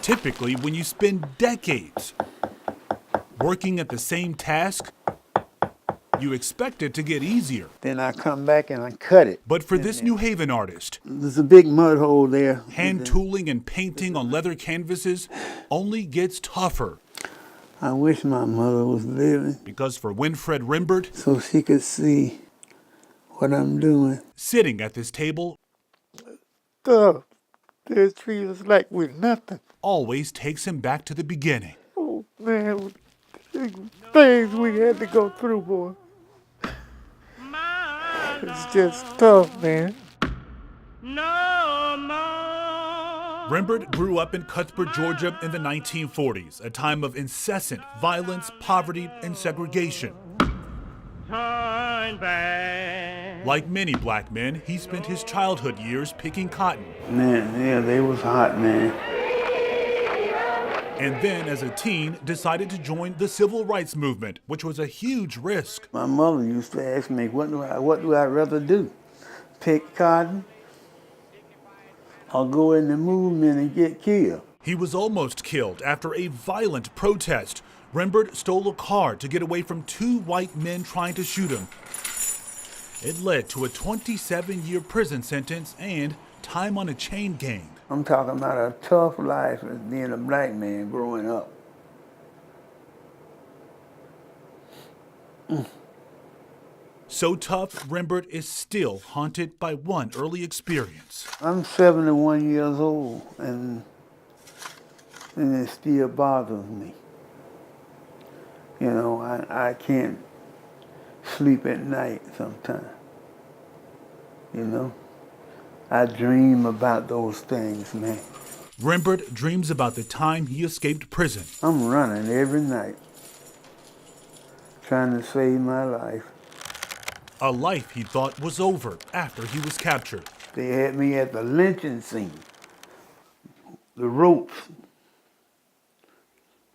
Typically, when you spend decades working at the same task, you expect it to get easier. Then I come back and I cut it. But for this New Haven artist, there's a big mud hole there. hand tooling and painting on leather canvases only gets tougher. I wish my mother was living. Because for Winfred Rimbert, so she could see what I'm doing. Sitting at this table They treat us like we're nothing. always takes him back to the beginning. Oh, man, things we had to go through, boy. It's just tough, man. Rimbert grew up in Cuthbert, Georgia in the 1940s, a time of incessant violence, poverty, and segregation. Like many black men, he spent his childhood years picking cotton. Man, yeah, they was hot, man. And then, as a teen, decided to join the civil rights movement, which was a huge risk. My mother used to ask me, what do I rather do? Pick cotton or go in the movement and get killed? He was almost killed after a violent protest. Rimbert stole a car to get away from two white men trying to shoot him. It led to a 27-year prison sentence and time on a chain gang. I'm talking about a tough life as being a black man growing up. So tough, Rimbert is still haunted by one early experience. I'm 71 years old, and it still bothers me. You know, I can't sleep at night sometimes. You know, I dream about those things, man. Rimbert dreams about the time he escaped prison. I'm running every night, trying to save my life. A life he thought was over after he was captured. They had me at the lynching scene. The ropes,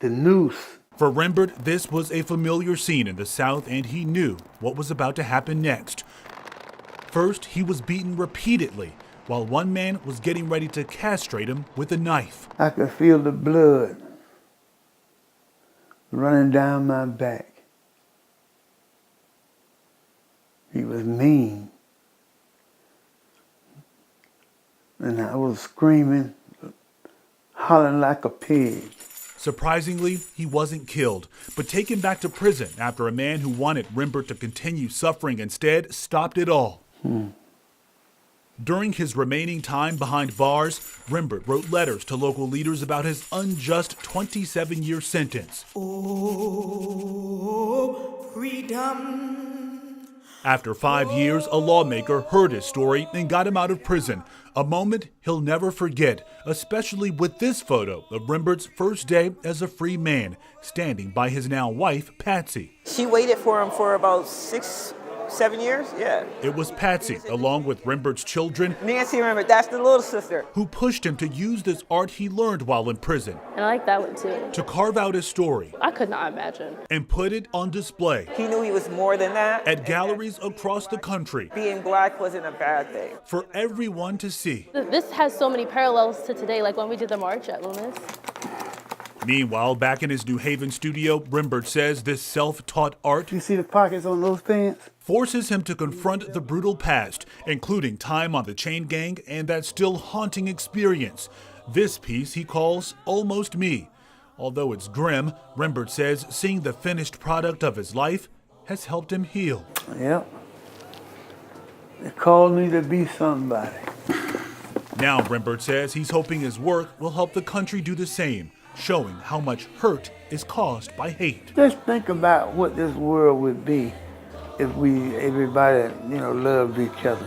the noose. For Rimbert, this was a familiar scene in the South, and he knew what was about to happen next. First, he was beaten repeatedly, while one man was getting ready to castrate him with a knife. I could feel the blood running down my back. He was mean. And I was screaming, hollering like a pig. Surprisingly, he wasn't killed, but taken back to prison after a man who wanted Rimbert to continue suffering instead stopped it all. During his remaining time behind bars, Rimbert wrote letters to local leaders about his unjust 27-year sentence. Oh, freedom. After 5 years, a lawmaker heard his story and got him out of prison, a moment he'll never forget, especially with this photo of Rimbert's first day as a free man, standing by his now wife, Patsy. She waited for him for about 6-7 years, yeah. It was Patsy, along with Rimbert's children, Nancy Rimbert, that's the little sister, who pushed him to use this art he learned while in prison. And I like that one too. To carve out his story. I could not imagine. And put it on display. He knew he was more than that. At galleries across the country. Being black wasn't a bad thing. For everyone to see. This has so many parallels to today, like when we did the march at Loomis. Meanwhile, back in his New Haven studio, Rimbert says this self-taught art, You see the pockets on those pants? forces him to confront the brutal past, including time on the chain gang and that still haunting experience. This piece he calls Almost Me. Although it's grim, Rimbert says seeing the finished product of his life has helped him heal. Yep. They called me to be somebody. Now, Rimbert says he's hoping his work will help the country do the same, showing how much hurt is caused by hate. Just think about what this world would be if everybody, loved each other.